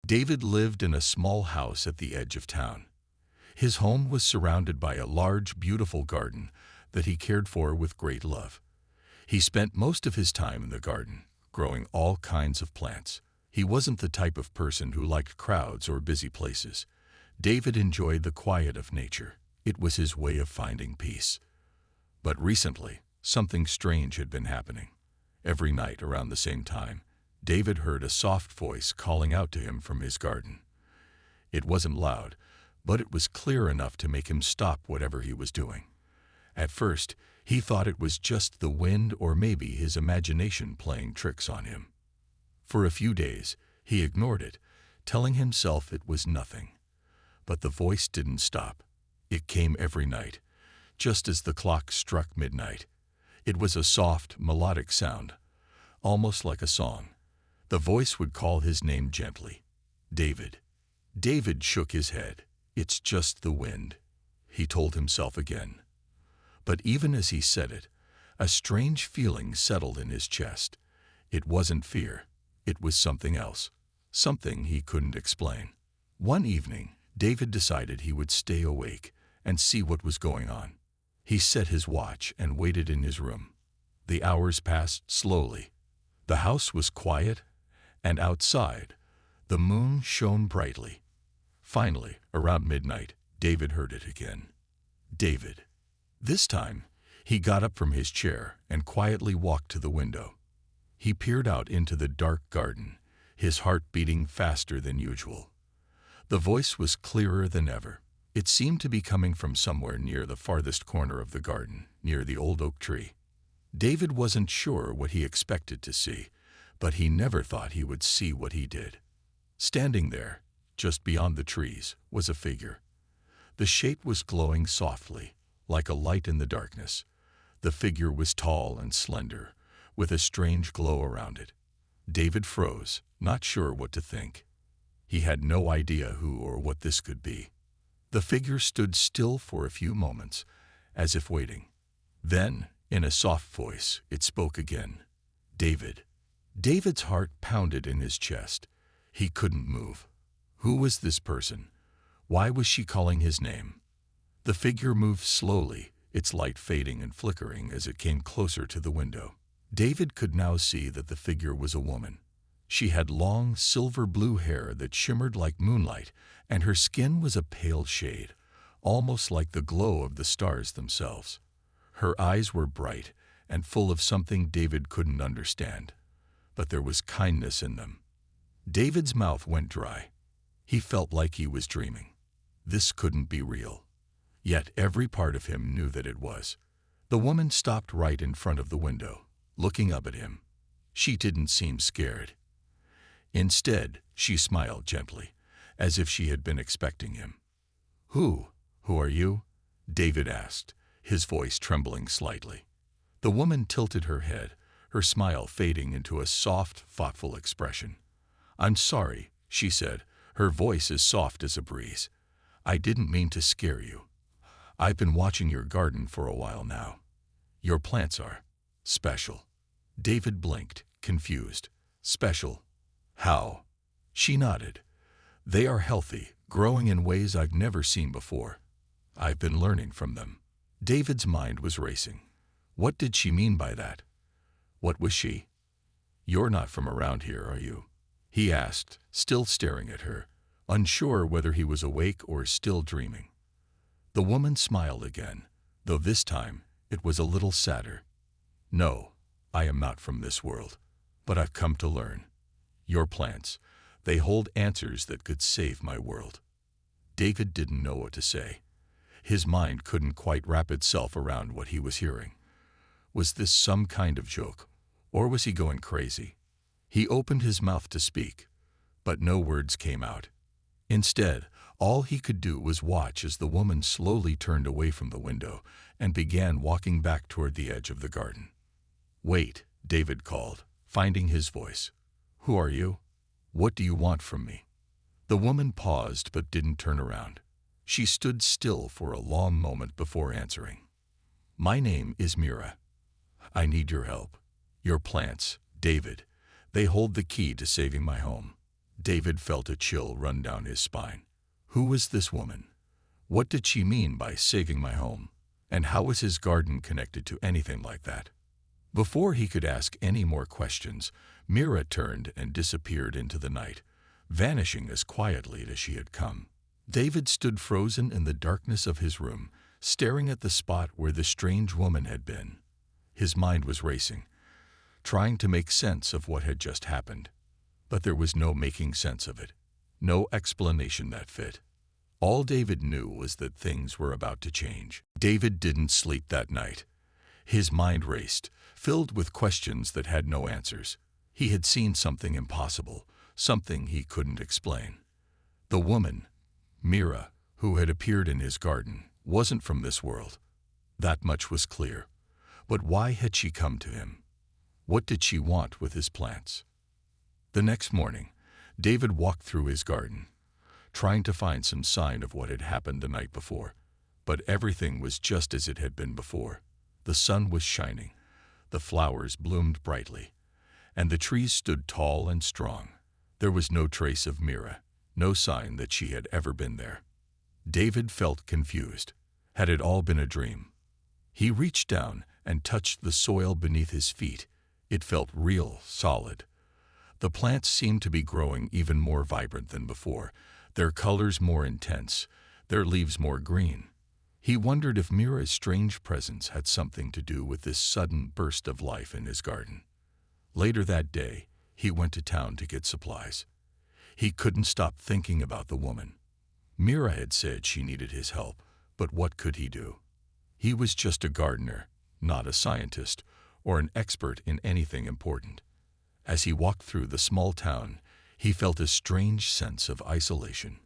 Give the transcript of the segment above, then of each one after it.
David lived in a small house at the edge of town. His home was surrounded by a large, beautiful garden that he cared for with great love. He spent most of his time in the garden, growing all kinds of plants. He wasn't the type of person who liked crowds or busy places. David enjoyed the quiet of nature. It was his way of finding peace. But recently, something strange had been happening. Every night around the same time, David heard a soft voice calling out to him from his garden. It wasn't loud, but it was clear enough to make him stop whatever he was doing. At first, he thought it was just the wind or maybe his imagination playing tricks on him. For a few days, he ignored it, telling himself it was nothing. But the voice didn't stop. It came every night, just as the clock struck midnight. It was a soft, melodic sound, almost like a song. The voice would call his name gently. David. David shook his head. It's just the wind, he told himself again. But even as he said it, a strange feeling settled in his chest. It wasn't fear. It was something else, something he couldn't explain. One evening, David decided he would stay awake and see what was going on. He set his watch and waited in his room. The hours passed slowly. The house was quiet, and outside, the moon shone brightly. Finally, around midnight, David heard it again. David. This time, he got up from his chair and quietly walked to the window. He peered out into the dark garden, his heart beating faster than usual. The voice was clearer than ever. It seemed to be coming from somewhere near the farthest corner of the garden, near the old oak tree. David wasn't sure what he expected to see, but he never thought he would see what he did. Standing there, just beyond the trees, was a figure. The shape was glowing softly, like a light in the darkness. The figure was tall and slender, with a strange glow around it. David froze, not sure what to think. He had no idea who or what this could be. The figure stood still for a few moments, as if waiting. Then, in a soft voice, it spoke again. David. David's heart pounded in his chest. He couldn't move. Who was this person? Why was she calling his name? The figure moved slowly, its light fading and flickering as it came closer to the window. David could now see that the figure was a woman. She had long, silver-blue hair that shimmered like moonlight, and her skin was a pale shade, almost like the glow of the stars themselves. Her eyes were bright and full of something David couldn't understand, but there was kindness in them. David's mouth went dry. He felt like he was dreaming. This couldn't be real. Yet every part of him knew that it was. The woman stopped right in front of the window, looking up at him. She didn't seem scared. Instead, she smiled gently, as if she had been expecting him. Who are you? David asked, his voice trembling slightly. The woman tilted her head, her smile fading into a soft, thoughtful expression. I'm sorry, she said, her voice as soft as a breeze. I didn't mean to scare you. I've been watching your garden for a while now. Your plants are special. David blinked, confused. Special? How? She nodded. They are healthy, growing in ways I've never seen before. I've been learning from them. David's mind was racing. What did she mean by that? What was she? You're not from around here, are you? He asked, still staring at her, unsure whether he was awake or still dreaming. The woman smiled again, though this time it was a little sadder. No, I am not from this world, but I've come to learn. Your plants, they hold answers that could save my world. David didn't know what to say. His mind couldn't quite wrap itself around what he was hearing. Was this some kind of joke, or was he going crazy? He opened his mouth to speak, but no words came out. Instead, all he could do was watch as the woman slowly turned away from the window and began walking back toward the edge of the garden. Wait, David called, finding his voice. Who are you? What do you want from me? The woman paused but didn't turn around. She stood still for a long moment before answering. My name is Mira. I need your help. Your plants, David, they hold the key to saving my home. David felt a chill run down his spine. Who was this woman? What did she mean by saving my home? And how was his garden connected to anything like that? Before he could ask any more questions, Mira turned and disappeared into the night, vanishing as quietly as she had come. David stood frozen in the darkness of his room, staring at the spot where the strange woman had been. His mind was racing, trying to make sense of what had just happened. But there was no making sense of it, no explanation that fit. All David knew was that things were about to change. David didn't sleep that night. His mind raced, filled with questions that had no answers. He had seen something impossible, something he couldn't explain. The woman, Mira, who had appeared in his garden, wasn't from this world. That much was clear. But why had she come to him? What did she want with his plants? The next morning, David walked through his garden, trying to find some sign of what had happened the night before. But everything was just as it had been before. The sun was shining, the flowers bloomed brightly, and the trees stood tall and strong. There was no trace of Mira, no sign that she had ever been there. David felt confused. Had it all been a dream? He reached down and touched the soil beneath his feet. It felt real, solid. The plants seemed to be growing even more vibrant than before, their colors more intense, their leaves more green. He wondered if Mira's strange presence had something to do with this sudden burst of life in his garden. Later that day, he went to town to get supplies. He couldn't stop thinking about the woman. Mira had said she needed his help, but what could he do? He was just a gardener, not a scientist or an expert in anything important. As he walked through the small town, he felt a strange sense of isolation.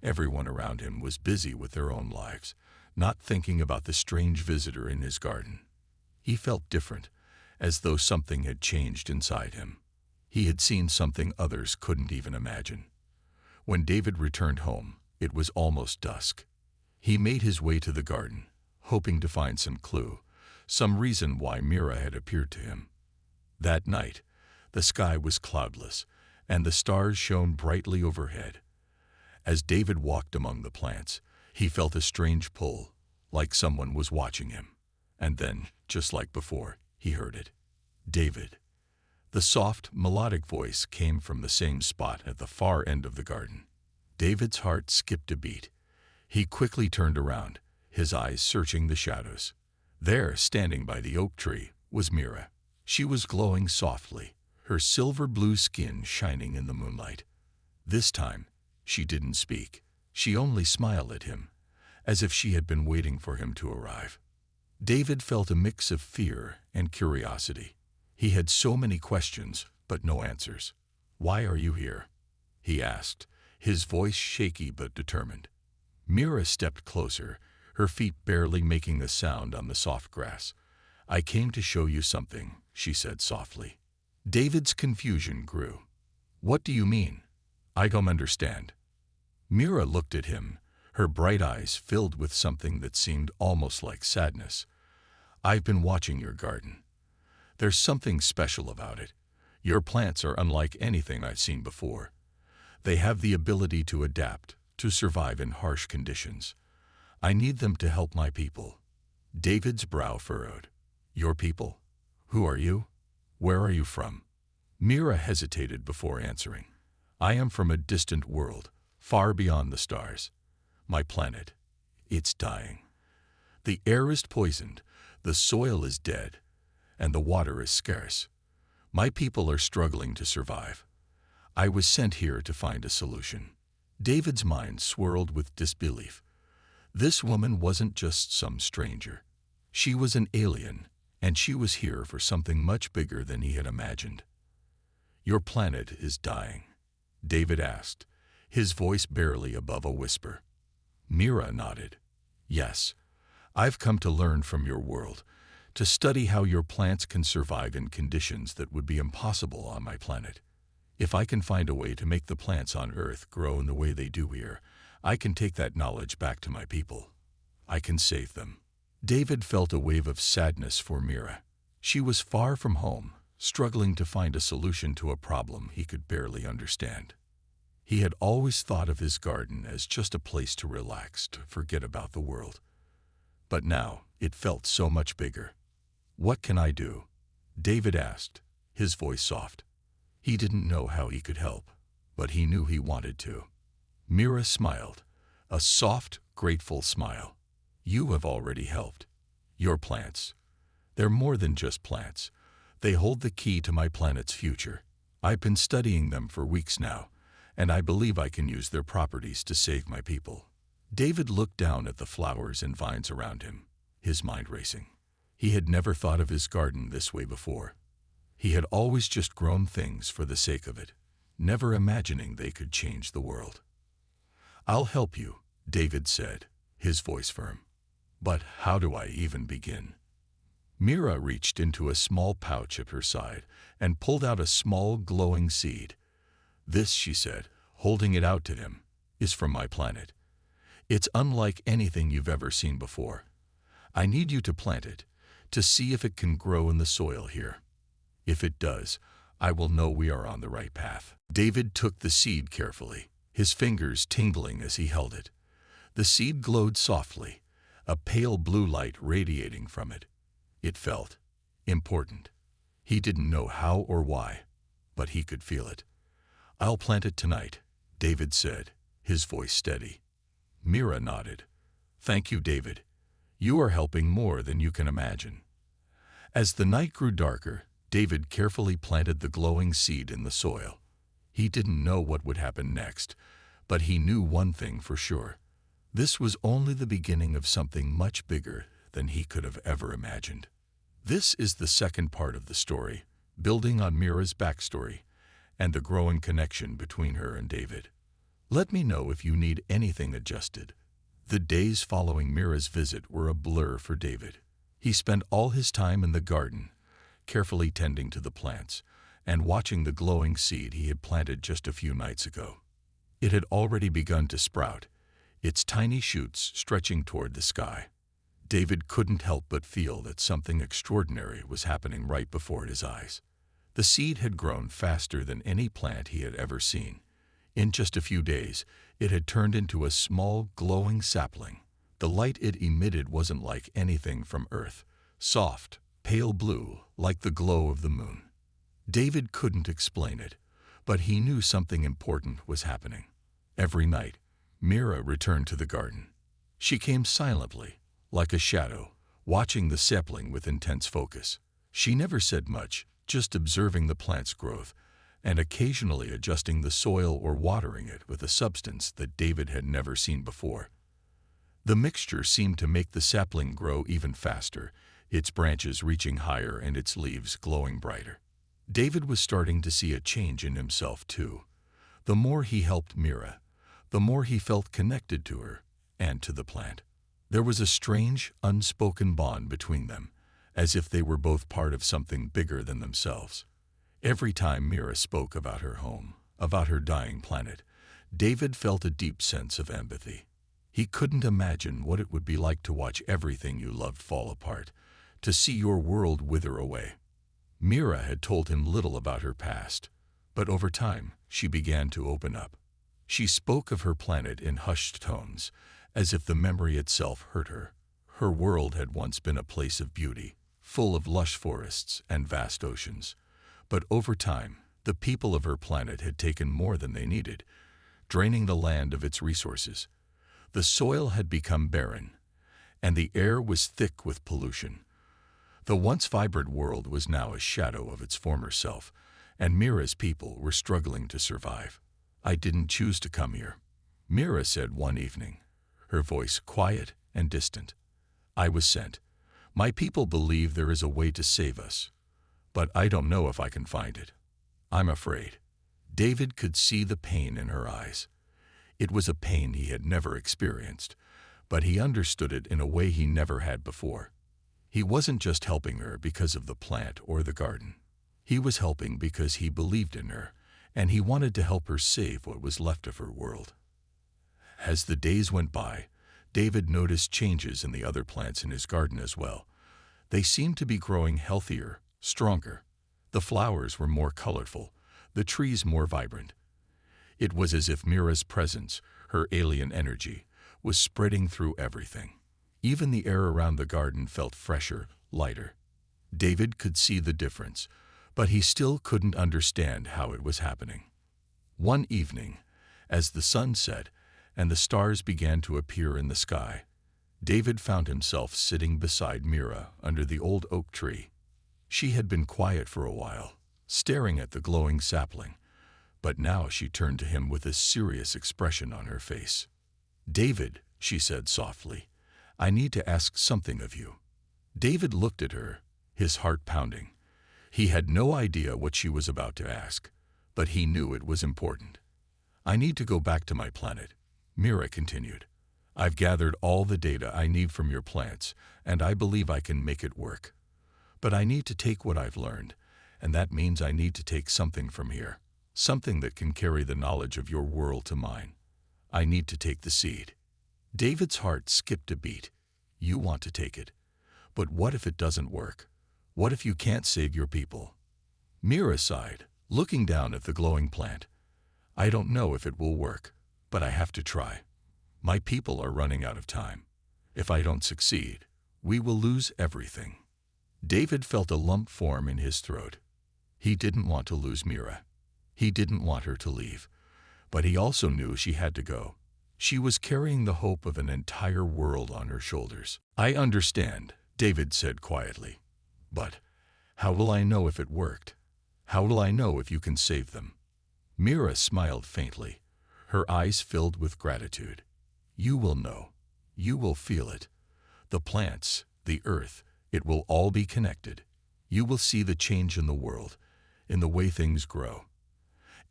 Everyone around him was busy with their own lives, not thinking about the strange visitor in his garden. He felt different, as though something had changed inside him. He had seen something others couldn't even imagine. When David returned home, it was almost dusk. He made his way to the garden, hoping to find some clue, some reason why Mira had appeared to him. That night, the sky was cloudless, and the stars shone brightly overhead. As David walked among the plants, he felt a strange pull, like someone was watching him. And then, just like before, he heard it. David. The soft, melodic voice came from the same spot at the far end of the garden. David's heart skipped a beat. He quickly turned around, his eyes searching the shadows. There, standing by the oak tree, was Mira. She was glowing softly, her silver-blue skin shining in the moonlight. This time, she didn't speak. She only smiled at him, as if she had been waiting for him to arrive. David felt a mix of fear and curiosity. He had so many questions, but no answers. "Why are you here?" he asked, his voice shaky but determined. Mira stepped closer, her feet barely making a sound on the soft grass. "I came to show you something," she said softly. David's confusion grew. "What do you mean? I don't understand." Mira looked at him, her bright eyes filled with something that seemed almost like sadness. "I've been watching your garden. There's something special about it. Your plants are unlike anything I've seen before. They have the ability to adapt, to survive in harsh conditions. I need them to help my people." David's brow furrowed. "Your people? Who are you? Where are you from?" Mira hesitated before answering. "I am from a distant world, far beyond the stars. My planet, it's dying. The air is poisoned, the soil is dead, and the water is scarce. My people are struggling to survive. I was sent here to find a solution." David's mind swirled with disbelief. This woman wasn't just some stranger. She was an alien, and she was here for something much bigger than he had imagined. "Your planet is dying?" David asked, his voice barely above a whisper. Mira nodded. "Yes, I've come to learn from your world, to study how your plants can survive in conditions that would be impossible on my planet. If I can find a way to make the plants on Earth grow in the way they do here, I can take that knowledge back to my people. I can save them." David felt a wave of sadness for Mira. She was far from home, struggling to find a solution to a problem he could barely understand. He had always thought of his garden as just a place to relax, to forget about the world. But now it felt so much bigger. "What can I do?" David asked, his voice soft. He didn't know how he could help, but he knew he wanted to. Mira smiled, a soft, grateful smile. "You have already helped. Your plants. They're more than just plants. They hold the key to my planet's future. I've been studying them for weeks now, and I believe I can use their properties to save my people." David looked down at the flowers and vines around him, his mind racing. He had never thought of his garden this way before. He had always just grown things for the sake of it, never imagining they could change the world. "I'll help you," David said, his voice firm. "But how do I even begin?" Mira reached into a small pouch at her side and pulled out a small glowing seed. "This," she said, holding it out to him, "is from my planet. It's unlike anything you've ever seen before. I need you to plant it, to see if it can grow in the soil here. If it does, I will know we are on the right path." David took the seed carefully, his fingers tingling as he held it. The seed glowed softly, a pale blue light radiating from it. It felt important. He didn't know how or why, but he could feel it. "I'll plant it tonight," David said, his voice steady. Mira nodded. "Thank you, David. You are helping more than you can imagine." As the night grew darker, David carefully planted the glowing seed in the soil. He didn't know what would happen next, but he knew one thing for sure. This was only the beginning of something much bigger than he could have ever imagined. This is the second part of the story, building on Mira's backstory and the growing connection between her and David. Let me know if you need anything adjusted. The days following Mira's visit were a blur for David. He spent all his time in the garden, carefully tending to the plants and watching the glowing seed he had planted just a few nights ago. It had already begun to sprout, its tiny shoots stretching toward the sky. David couldn't help but feel that something extraordinary was happening right before his eyes. The seed had grown faster than any plant he had ever seen. In just a few days, it had turned into a small, glowing sapling. The light it emitted wasn't like anything from Earth, soft, pale blue, like the glow of the moon. David couldn't explain it, but he knew something important was happening. Every night, Mira returned to the garden. She came silently, like a shadow, watching the sapling with intense focus. She never said much, just observing the plant's growth, and occasionally adjusting the soil or watering it with a substance that David had never seen before. The mixture seemed to make the sapling grow even faster, its branches reaching higher and its leaves glowing brighter. David was starting to see a change in himself too. The more he helped Mira, the more he felt connected to her and to the plant. There was a strange, unspoken bond between them, as if they were both part of something bigger than themselves. Every time Mira spoke about her home, about her dying planet, David felt a deep sense of empathy. He couldn't imagine what it would be like to watch everything you loved fall apart, to see your world wither away. Mira had told him little about her past, but over time she began to open up. She spoke of her planet in hushed tones, as if the memory itself hurt her. Her world had once been a place of beauty, full of lush forests and vast oceans. But over time, the people of her planet had taken more than they needed, draining the land of its resources. The soil had become barren, and the air was thick with pollution. The once vibrant world was now a shadow of its former self, and Mira's people were struggling to survive. "I didn't choose to come here," Mira said one evening, her voice quiet and distant. "I was sent. My people believe there is a way to save us, but I don't know if I can find it. I'm afraid." David could see the pain in her eyes. It was a pain he had never experienced, but he understood it in a way he never had before. He wasn't just helping her because of the plant or the garden. He was helping because he believed in her, and he wanted to help her save what was left of her world. As the days went by, David noticed changes in the other plants in his garden as well. They seemed to be growing healthier, stronger. The flowers were more colorful, the trees more vibrant. It was as if Mira's presence, her alien energy, was spreading through everything. Even the air around the garden felt fresher, lighter. David could see the difference, but he still couldn't understand how it was happening. One evening, as the sun set and the stars began to appear in the sky, David found himself sitting beside Mira under the old oak tree. She had been quiet for a while, staring at the glowing sapling, but now she turned to him with a serious expression on her face. "David," she said softly, "I need to ask something of you." David looked at her, his heart pounding. He had no idea what she was about to ask, but he knew it was important. "I need to go back to my planet," Mira continued. "I've gathered all the data I need from your plants, and I believe I can make it work. But I need to take what I've learned, and that means I need to take something from here, something that can carry the knowledge of your world to mine. I need to take the seed." David's heart skipped a beat. "You want to take it. But what if it doesn't work? What if you can't save your people?" Mira sighed, looking down at the glowing plant. "I don't know if it will work, but I have to try. My people are running out of time. If I don't succeed, we will lose everything." David felt a lump form in his throat. He didn't want to lose Mira. He didn't want her to leave, but he also knew she had to go. She was carrying the hope of an entire world on her shoulders. "I understand," David said quietly. "But how will I know if it worked? How will I know if you can save them?" Mira smiled faintly, her eyes filled with gratitude. "You will know. You will feel it. The plants, the earth, it will all be connected. You will see the change in the world, in the way things grow.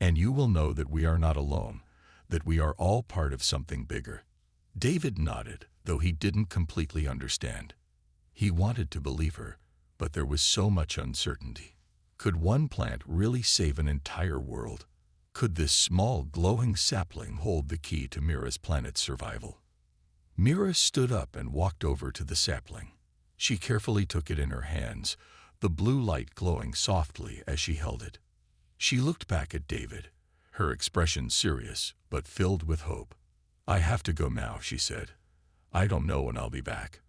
And you will know that we are not alone, that we are all part of something bigger." David nodded, though he didn't completely understand. He wanted to believe her, but there was so much uncertainty. Could one plant really save an entire world? Could this small, glowing sapling hold the key to Mira's planet's survival? Mira stood up and walked over to the sapling. She carefully took it in her hands, the blue light glowing softly as she held it. She looked back at David, her expression serious but filled with hope. "I have to go now," she said. "I don't know when I'll be back.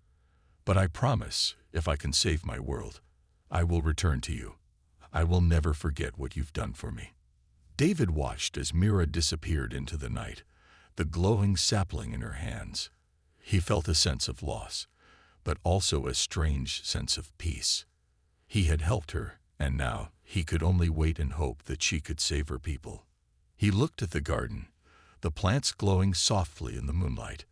But I promise, if I can save my world, I will return to you. I will never forget what you've done for me." David watched as Mira disappeared into the night, the glowing sapling in her hands. He felt a sense of loss, but also a strange sense of peace. He had helped her, and now he could only wait and hope that she could save her people. He looked at the garden, the plants glowing softly in the moonlight.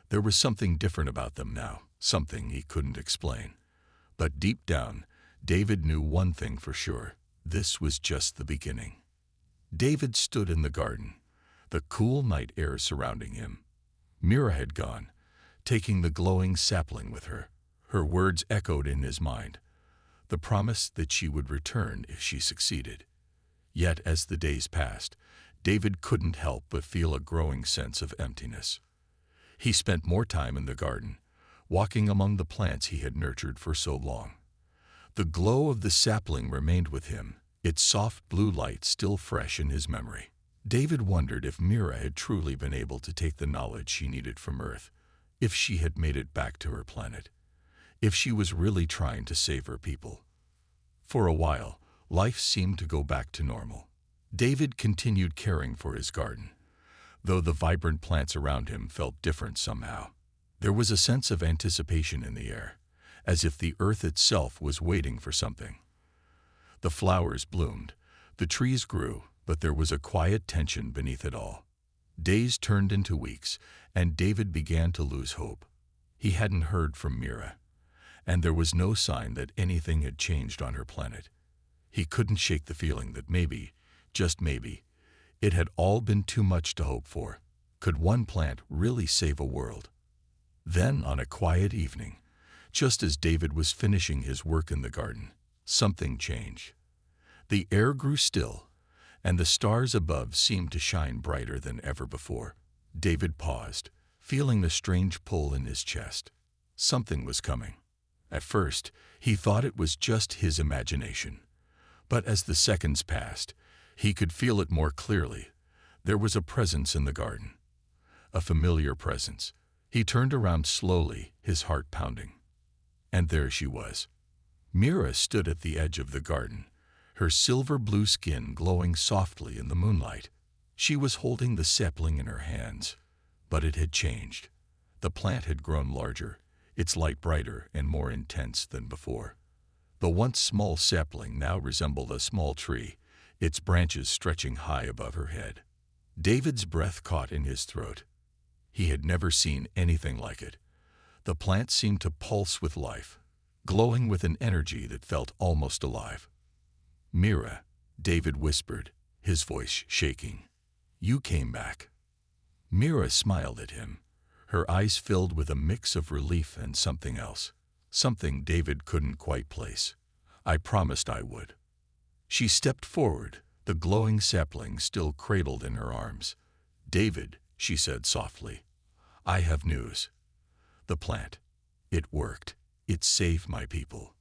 There was something different about them now, something he couldn't explain. But deep down, David knew one thing for sure: this was just the beginning. David stood in the garden, the cool night air surrounding him. Mira had gone, taking the glowing sapling with her. Her words echoed in his mind, the promise that she would return if she succeeded. Yet as the days passed, David couldn't help but feel a growing sense of emptiness. He spent more time in the garden, walking among the plants he had nurtured for so long. The glow of the sapling remained with him, its soft blue light still fresh in his memory. David wondered if Mira had truly been able to take the knowledge she needed from Earth, if she had made it back to her planet, if she was really trying to save her people. For a while, life seemed to go back to normal. David continued caring for his garden, though the vibrant plants around him felt different somehow. There was a sense of anticipation in the air, as if the earth itself was waiting for something. The flowers bloomed, the trees grew, but there was a quiet tension beneath it all. Days turned into weeks, and David began to lose hope. He hadn't heard from Mira, and there was no sign that anything had changed on her planet. He couldn't shake the feeling that maybe, just maybe, it had all been too much to hope for. Could one plant really save a world? Then, on a quiet evening, just as David was finishing his work in the garden, something changed. The air grew still, and the stars above seemed to shine brighter than ever before. David paused, feeling a strange pull in his chest. Something was coming. At first, he thought it was just his imagination. But as the seconds passed, he could feel it more clearly. There was a presence in the garden, a familiar presence. He turned around slowly, his heart pounding. And there she was. Mira stood at the edge of the garden, her silver-blue skin glowing softly in the moonlight. She was holding the sapling in her hands, but it had changed. The plant had grown larger, its light brighter and more intense than before. The once small sapling now resembled a small tree, its branches stretching high above her head. David's breath caught in his throat. He had never seen anything like it. The plant seemed to pulse with life, glowing with an energy that felt almost alive. "Mira," David whispered, his voice shaking. "You came back." Mira smiled at him, her eyes filled with a mix of relief and something else, something David couldn't quite place. "I promised I would." She stepped forward, the glowing sapling still cradled in her arms. "David," she said softly, "I have news. The plant. It worked. It saved my people."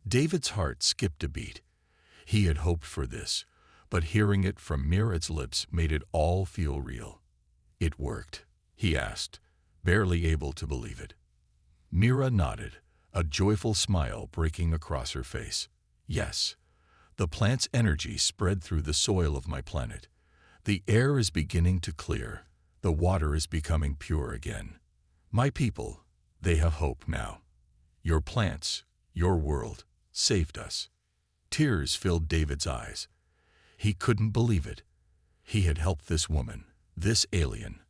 David's heart skipped a beat. He had hoped for this, but hearing it from Mira's lips made it all feel real. "It worked?" he asked, barely able to believe it. Mira nodded, a joyful smile breaking across her face. "Yes. The plant's energy spread through the soil of my planet. The air is beginning to clear. The water is becoming pure again. My people, they have hope now. Your plants, your world, saved us." Tears filled David's eyes. He couldn't believe it. He had helped this woman, this alien,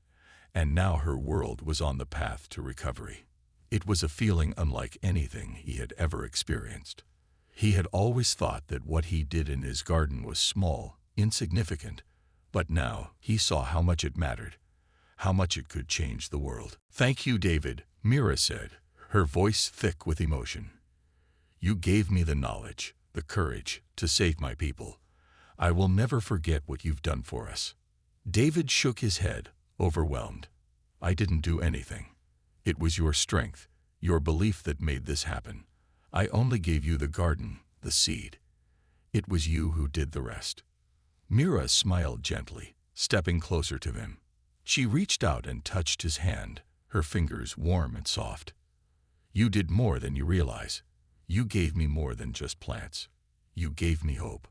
and now her world was on the path to recovery. It was a feeling unlike anything he had ever experienced. He had always thought that what he did in his garden was small, insignificant, but now he saw how much it mattered, how much it could change the world. "Thank you, David," Mira said, her voice thick with emotion. "You gave me the knowledge, the courage to save my people. I will never forget what you've done for us." David shook his head, overwhelmed. "I didn't do anything. It was your strength, your belief that made this happen. I only gave you the garden, the seed. It was you who did the rest." Mira smiled gently, stepping closer to him. She reached out and touched his hand, her fingers warm and soft. "You did more than you realize. You gave me more than just plants. You gave me hope."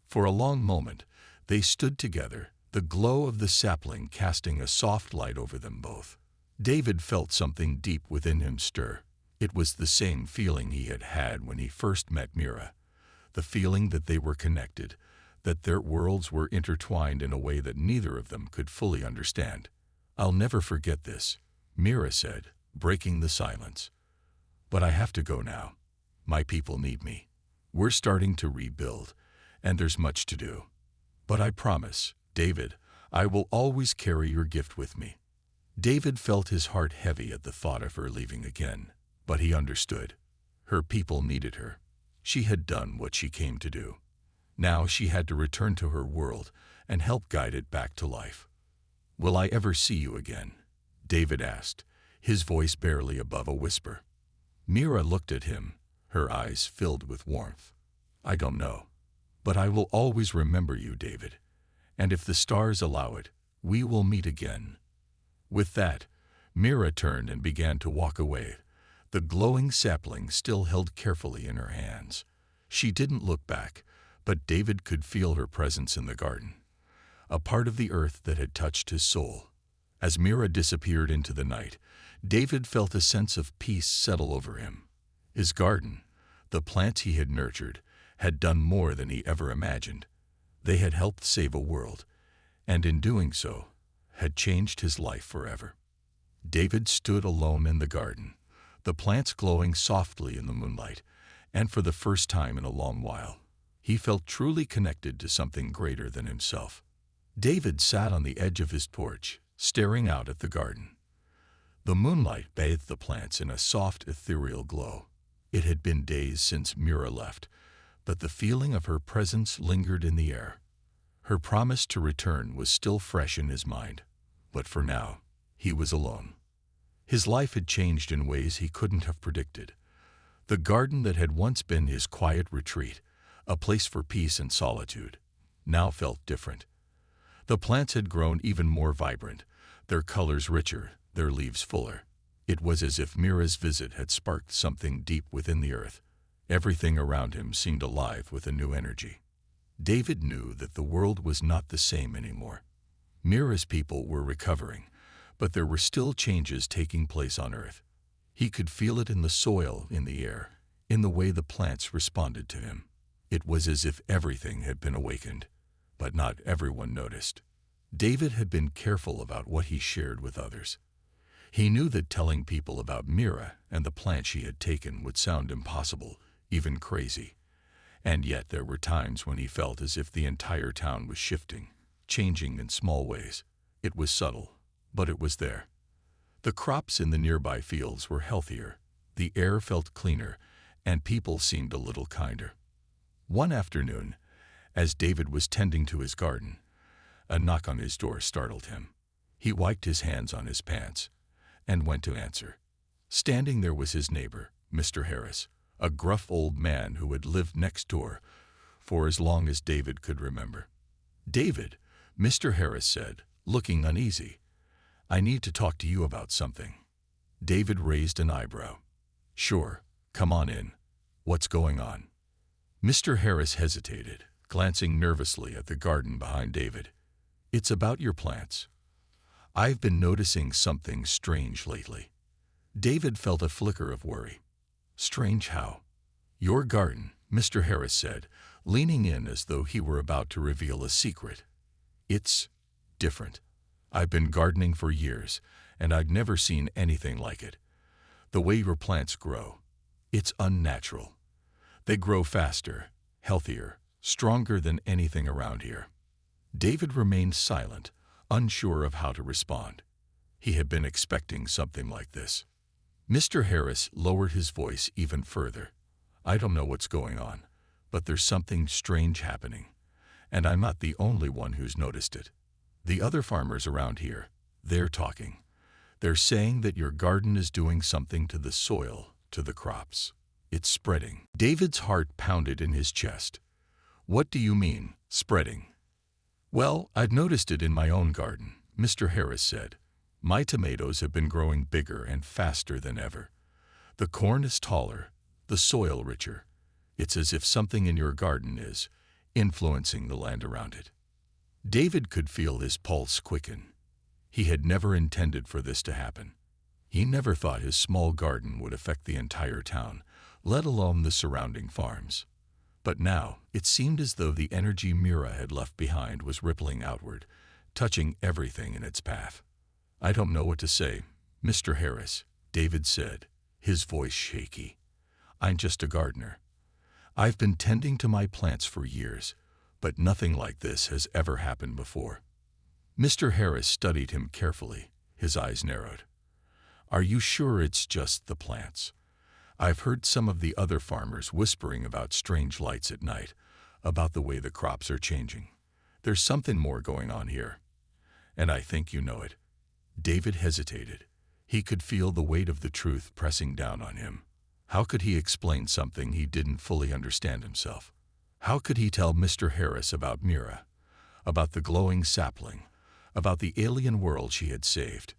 For a long moment, they stood together, the glow of the sapling casting a soft light over them both. David felt something deep within him stir. It was the same feeling he had had when he first met Mira, the feeling that they were connected, that their worlds were intertwined in a way that neither of them could fully understand. "I'll never forget this," Mira said, breaking the silence. "But I have to go now. My people need me. We're starting to rebuild, and there's much to do. But I promise, David, I will always carry your gift with me." David felt his heart heavy at the thought of her leaving again, but he understood. Her people needed her. She had done what she came to do. Now she had to return to her world and help guide it back to life. "Will I ever see you again?" David asked, his voice barely above a whisper. Mira looked at him, her eyes filled with warmth. "I don't know. But I will always remember you, David. And if the stars allow it, we will meet again." With that, Mira turned and began to walk away, the glowing sapling still held carefully in her hands. She didn't look back, but David could feel her presence in the garden, a part of the earth that had touched his soul. As Mira disappeared into the night, David felt a sense of peace settle over him. His garden, the plants he had nurtured, had done more than he ever imagined. They had helped save a world, and in doing so, had changed his life forever. David stood alone in the garden, the plants glowing softly in the moonlight, and for the first time in a long while, he felt truly connected to something greater than himself. David sat on the edge of his porch, staring out at the garden. The moonlight bathed the plants in a soft, ethereal glow. It had been days since Mira left, but the feeling of her presence lingered in the air. Her promise to return was still fresh in his mind, but for now, he was alone. His life had changed in ways he couldn't have predicted. The garden that had once been his quiet retreat, a place for peace and solitude, now felt different. The plants had grown even more vibrant, their colors richer, their leaves fuller. It was as if Mira's visit had sparked something deep within the earth. Everything around him seemed alive with a new energy. David knew that the world was not the same anymore. Mira's people were recovering, but there were still changes taking place on Earth. He could feel it in the soil, in the air, in the way the plants responded to him. It was as if everything had been awakened, but not everyone noticed. David had been careful about what he shared with others. He knew that telling people about Mira and the plant she had taken would sound impossible, even crazy. And yet there were times when he felt as if the entire town was shifting, changing in small ways. It was subtle, but it was there. The crops in the nearby fields were healthier, the air felt cleaner, and people seemed a little kinder. One afternoon, as David was tending to his garden, a knock on his door startled him. He wiped his hands on his pants and went to answer. Standing there was his neighbor, Mr. Harris, a gruff old man who had lived next door for as long as David could remember. "David," Mr. Harris said, looking uneasy, "I need to talk to you about something." David raised an eyebrow. "Sure, come on in. What's going on?" Mr. Harris hesitated, glancing nervously at the garden behind David. "It's about your plants. I've been noticing something strange lately." David felt a flicker of worry. "Strange how?" "Your garden," Mr. Harris said, leaning in as though he were about to reveal a secret. "It's different. I've been gardening for years, and I've never seen anything like it. The way your plants grow, it's unnatural. They grow faster, healthier, stronger than anything around here." David remained silent, unsure of how to respond. He had been expecting something like this. Mr. Harris lowered his voice even further. "I don't know what's going on, but there's something strange happening, and I'm not the only one who's noticed it. The other farmers around here, they're talking. They're saying that your garden is doing something to the soil, to the crops. It's spreading." David's heart pounded in his chest. "What do you mean, spreading?" "Well, I've noticed it in my own garden," Mr. Harris said. "My tomatoes have been growing bigger and faster than ever. The corn is taller, the soil richer. It's as if something in your garden is influencing the land around it." David could feel his pulse quicken. He had never intended for this to happen. He never thought his small garden would affect the entire town, let alone the surrounding farms. But now it seemed as though the energy Mira had left behind was rippling outward, touching everything in its path. "I don't know what to say, Mr. Harris," David said, his voice shaky. "I'm just a gardener. I've been tending to my plants for years, but nothing like this has ever happened before." Mr. Harris studied him carefully, his eyes narrowed. "Are you sure it's just the plants? I've heard some of the other farmers whispering about strange lights at night, about the way the crops are changing. There's something more going on here, and I think you know it." David hesitated. He could feel the weight of the truth pressing down on him. How could he explain something he didn't fully understand himself? How could he tell Mr. Harris about Mira, about the glowing sapling, about the alien world she had saved?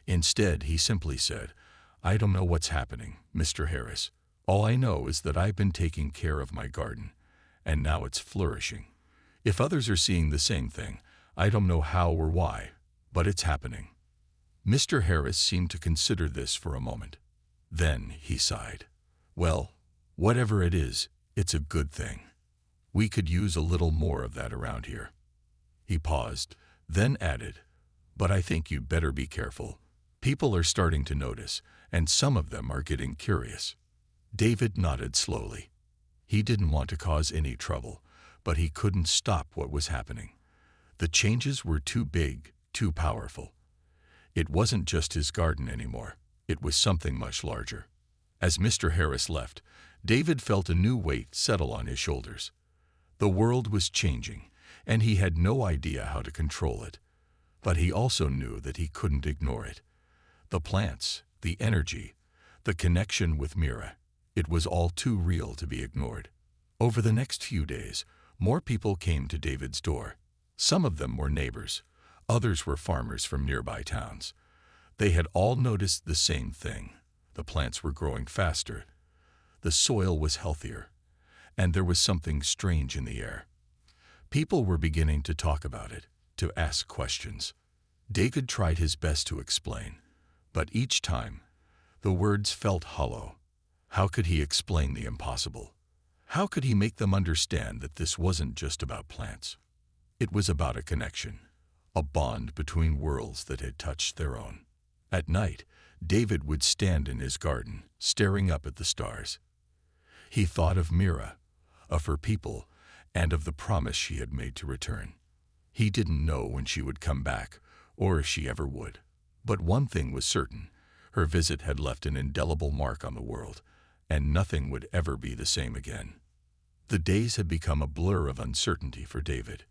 Instead, he simply said, "I don't know what's happening, Mr. Harris. All I know is that I've been taking care of my garden, and now it's flourishing. If others are seeing the same thing, I don't know how or why, but it's happening." Mr. Harris seemed to consider this for a moment. Then he sighed. "Well, whatever it is, it's a good thing. We could use a little more of that around here." He paused, then added, "But I think you'd better be careful. People are starting to notice, and some of them are getting curious." David nodded slowly. He didn't want to cause any trouble, but he couldn't stop what was happening. The changes were too big, too powerful. It wasn't just his garden anymore. It was something much larger. As Mr. Harris left, David felt a new weight settle on his shoulders. The world was changing, and he had no idea how to control it. But he also knew that he couldn't ignore it. The plants, the energy, the connection with Mira, it was all too real to be ignored. Over the next few days, more people came to David's door. Some of them were neighbors, others were farmers from nearby towns. They had all noticed the same thing. The plants were growing faster, the soil was healthier, and there was something strange in the air. People were beginning to talk about it, to ask questions. David tried his best to explain, but each time, the words felt hollow. How could he explain the impossible? How could he make them understand that this wasn't just about plants? It was about a connection, a bond between worlds that had touched their own. At night, David would stand in his garden, staring up at the stars. He thought of Mira, of her people, and of the promise she had made to return. He didn't know when she would come back, or if she ever would. But one thing was certain: her visit had left an indelible mark on the world, and nothing would ever be the same again. The days had become a blur of uncertainty for David.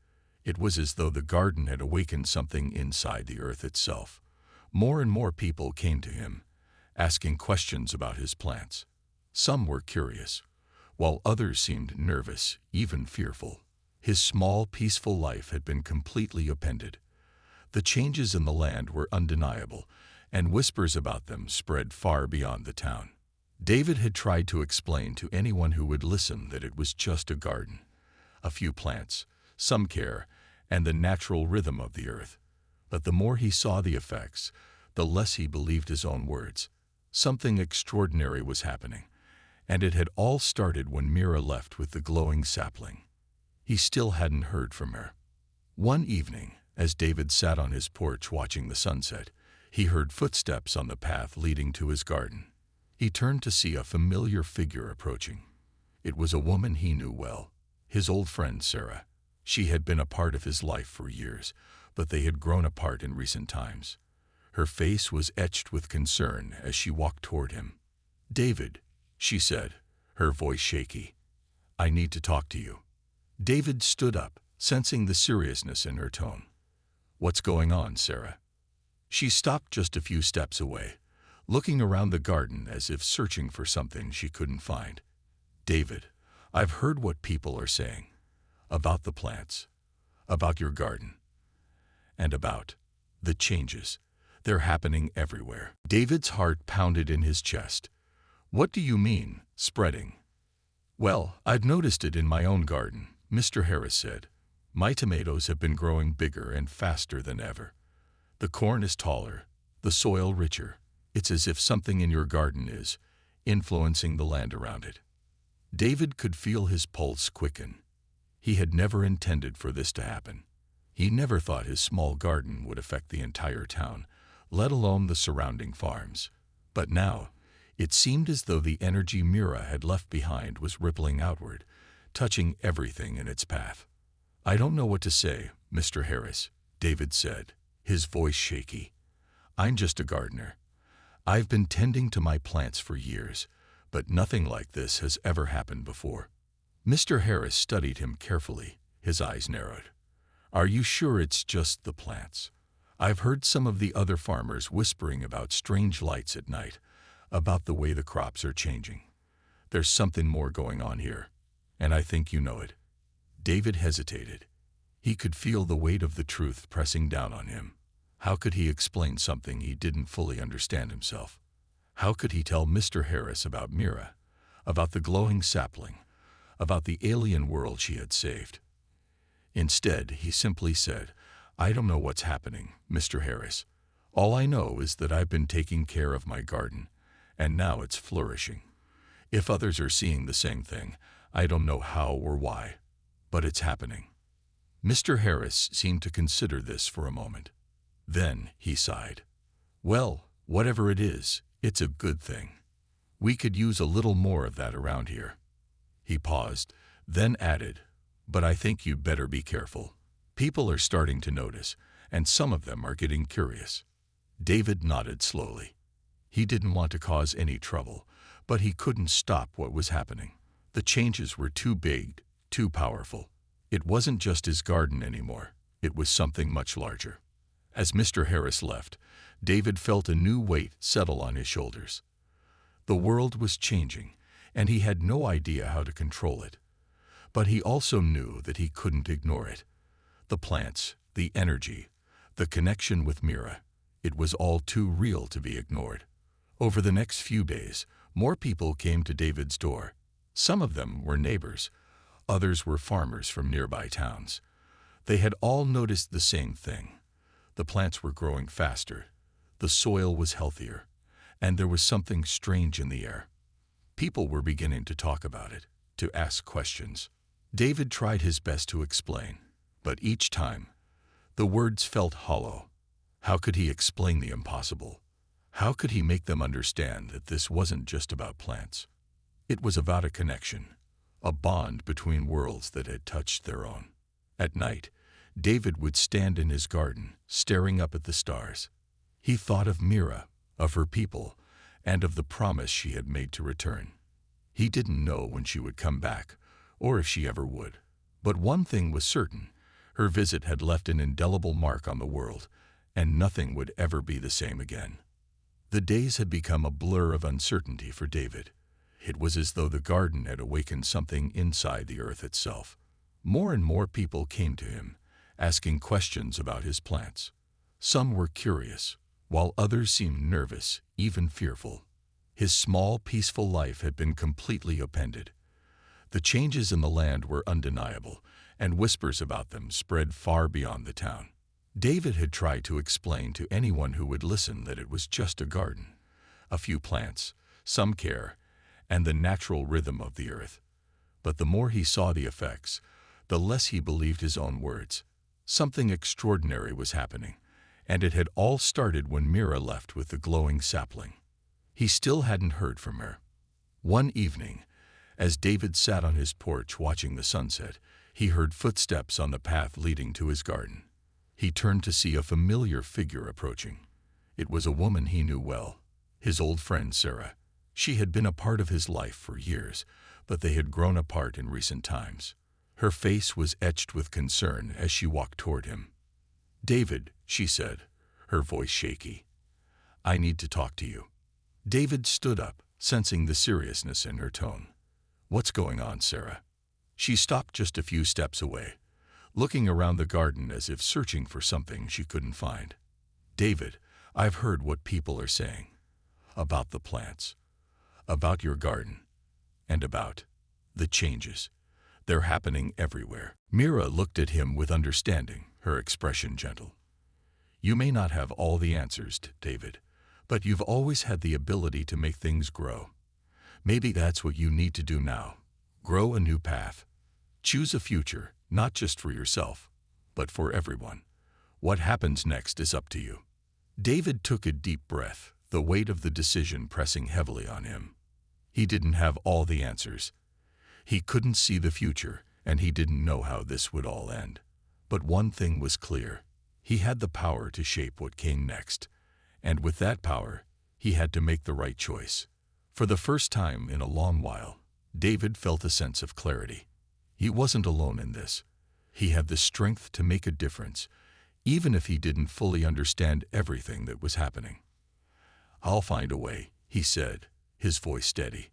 It was as though the garden had awakened something inside the earth itself. More and more people came to him, asking questions about his plants. Some were curious, while others seemed nervous, even fearful. His small, peaceful life had been completely upended. The changes in the land were undeniable, and whispers about them spread far beyond the town. David had tried to explain to anyone who would listen that it was just a garden, a few plants, some care, and the natural rhythm of the earth. But the more he saw the effects, the less he believed his own words. Something extraordinary was happening, and it had all started when Mira left with the glowing sapling. He still hadn't heard from her. One evening, as David sat on his porch watching the sunset, he heard footsteps on the path leading to his garden. He turned to see a familiar figure approaching. It was a woman he knew well, his old friend Sarah. She had been a part of his life for years, but they had grown apart in recent times. Her face was etched with concern as she walked toward him. "David," she said, her voice shaky, "I need to talk to you." David stood up, sensing the seriousness in her tone. "What's going on, Sarah?" She stopped just a few steps away, looking around the garden as if searching for something she couldn't find. "David, I've heard what people are saying. About the plants, about your garden, and about the changes. They're happening everywhere." David's heart pounded in his chest. "What do you mean, spreading?" "Well, I've noticed it in my own garden," Mr. Harris said. "My tomatoes have been growing bigger and faster than ever. The corn is taller, the soil richer. It's as if something in your garden is influencing the land around it." David could feel his pulse quicken. He had never intended for this to happen. He never thought his small garden would affect the entire town, let alone the surrounding farms. But now, it seemed as though the energy Mira had left behind was rippling outward, touching everything in its path. "I don't know what to say, Mr. Harris," David said, his voice shaky. "I'm just a gardener. I've been tending to my plants for years, but nothing like this has ever happened before." Mr. Harris studied him carefully, his eyes narrowed. "Are you sure it's just the plants? I've heard some of the other farmers whispering about strange lights at night, about the way the crops are changing. There's something more going on here, and I think you know it." David hesitated. He could feel the weight of the truth pressing down on him. How could he explain something he didn't fully understand himself? How could he tell Mr. Harris about Mira, about the glowing sapling, about the alien world she had saved? Instead, he simply said, "I don't know what's happening, Mr. Harris. All I know is that I've been taking care of my garden, and now it's flourishing. If others are seeing the same thing, I don't know how or why, but it's happening." Mr. Harris seemed to consider this for a moment. Then he sighed. "Well, whatever it is, it's a good thing. We could use a little more of that around here." He paused, then added, "But I think you'd better be careful. People are starting to notice, and some of them are getting curious." David nodded slowly. He didn't want to cause any trouble, but he couldn't stop what was happening. The changes were too big, too powerful. It wasn't just his garden anymore. It was something much larger. As Mr. Harris left, David felt a new weight settle on his shoulders. The world was changing, and he had no idea how to control it. But he also knew that he couldn't ignore it. The plants, the energy, the connection with Mira. It was all too real to be ignored. Over the next few days, more people came to David's door. Some of them were neighbors, others were farmers from nearby towns. They had all noticed the same thing. The plants were growing faster, the soil was healthier, and there was something strange in the air. People were beginning to talk about it, to ask questions. David tried his best to explain, but each time, the words felt hollow. How could he explain the impossible? How could he make them understand that this wasn't just about plants? It was about a connection, a bond between worlds that had touched their own. At night, David would stand in his garden, staring up at the stars. He thought of Mira, of her people, and of the promise she had made to return. He didn't know when she would come back, or if she ever would. But one thing was certain: her visit had left an indelible mark on the world, and nothing would ever be the same again. The days had become a blur of uncertainty for David. It was as though the garden had awakened something inside the earth itself. More and more people came to him, asking questions about his plants. Some were curious, while others seemed nervous, even fearful. His small, peaceful life had been completely upended. The changes in the land were undeniable, and whispers about them spread far beyond the town. David had tried to explain to anyone who would listen that it was just a garden, a few plants, some care, and the natural rhythm of the earth. But the more he saw the effects, the less he believed his own words. Something extraordinary was happening, and it had all started when Mira left with the glowing sapling. He still hadn't heard from her. One evening, as David sat on his porch watching the sunset, he heard footsteps on the path leading to his garden. He turned to see a familiar figure approaching. It was a woman he knew well, his old friend Sarah. She had been a part of his life for years, but they had grown apart in recent times. Her face was etched with concern as she walked toward him. "David," she said, her voice shaky, "I need to talk to you." David stood up, sensing the seriousness in her tone. "What's going on, Sarah?" She stopped just a few steps away, looking around the garden as if searching for something she couldn't find. "David, I've heard what people are saying. About the plants, about your garden, and about the changes. They're happening everywhere." Mira looked at him with understanding, her expression gentle. "You may not have all the answers, David, but you've always had the ability to make things grow. Maybe that's what you need to do now. Grow a new path. Choose a future, not just for yourself, but for everyone. What happens next is up to you." David took a deep breath, the weight of the decision pressing heavily on him. He didn't have all the answers. He couldn't see the future, and he didn't know how this would all end. But one thing was clear: he had the power to shape what came next. And with that power, he had to make the right choice. For the first time in a long while, David felt a sense of clarity. He wasn't alone in this. He had the strength to make a difference, even if he didn't fully understand everything that was happening. "I'll find a way," he said, his voice steady.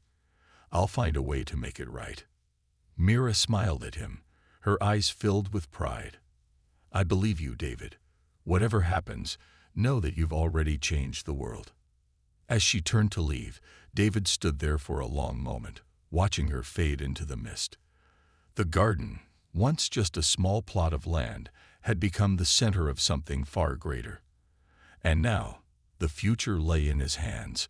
"I'll find a way to make it right." Mira smiled at him, her eyes filled with pride. "I believe you, David. Whatever happens, know that you've already changed the world." As she turned to leave, David stood there for a long moment, watching her fade into the mist. The garden, once just a small plot of land, had become the center of something far greater. And now, the future lay in his hands.